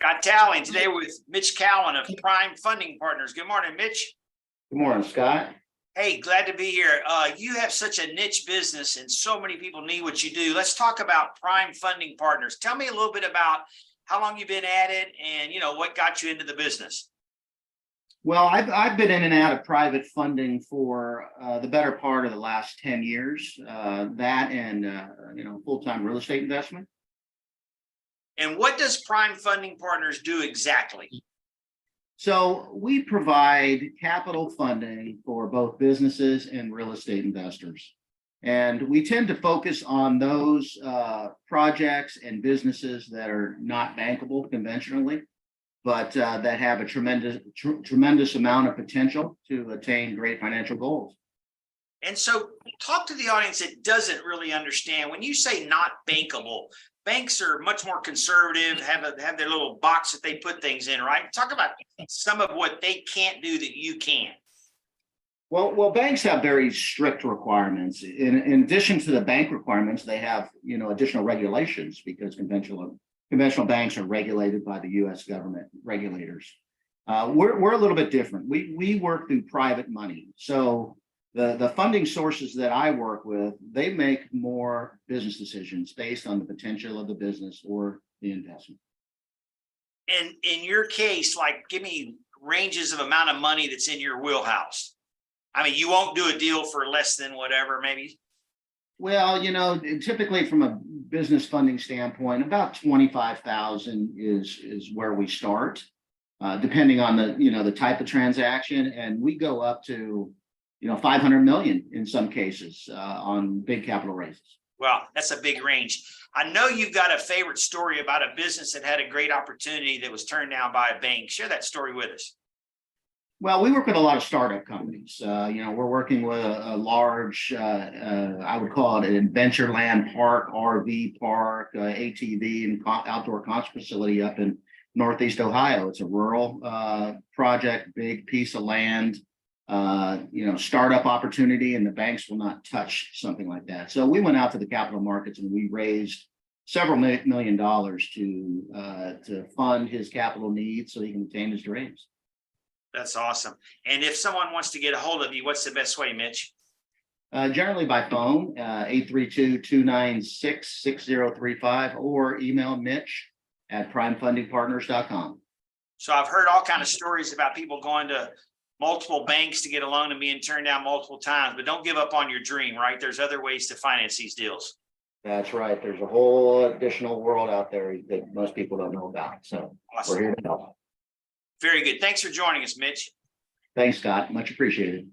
Got Tally today with Mitch Kowen of Prime Funding Partners. Good morning, Mitch. Good morning, Scott. Hey, glad to be here. You have such a niche business and so many people need what you do. Let's talk about Prime Funding Partners. Tell me a little bit about how long you've been at it and what got you into the business. Well, I've been in and out of private funding for the better part of the last 10 years. That and full-time real estate investment. And what does Prime Funding Partners do exactly? So we provide capital funding for both businesses and real estate investors. And we tend to focus on those projects and businesses that are not bankable conventionally, but that have a tremendous amount of potential to attain great financial goals. And so talk to the audience that doesn't really understand. When you say not bankable, banks are much more conservative, have their little box that they put things in, right? Talk about some of what they can't do that you can. Well, banks have very strict requirements. In addition to the bank requirements, they have additional regulations because conventional banks are regulated by the U.S. government regulators. We're a little bit different. We work through private money. So the funding sources that I work with, they make more business decisions based on the potential of the business or the investment. And in your case, give me ranges of amount of money that's in your wheelhouse. I mean, you won't do a deal for less than whatever, maybe. Well, typically from a business funding standpoint, about 25,000 is where we start, depending on the type of transaction, and we go up to 500 million in some cases on big capital raises. Well, that's a big range. I know you've got a favorite story about a business that had a great opportunity that was turned down by a bank. Share that story with us. Well, we work with a lot of startup companies. We're working with a large, I would call it an adventure land park, RV park, ATV and outdoor concert facility up in Northeast Ohio. It's a rural project, big piece of land. Startup opportunity, and the banks will not touch something like that. So we went out to the capital markets and we raised several $1 million to fund his capital needs so he can attain his dreams. That's awesome. And if someone wants to get a hold of you, what's the best way, Mitch? Generally by phone, 832-296-6035, or email mitch@primefundingpartners.com. So I've heard all kinds of stories about people going to multiple banks to get a loan and being turned down multiple times, but don't give up on your dream, right? There's other ways to finance these deals. That's right. There's a whole additional world out there that most people don't know about. So awesome. We're here to help. Very good. Thanks for joining us, Mitch. Thanks, Scott. Much appreciated.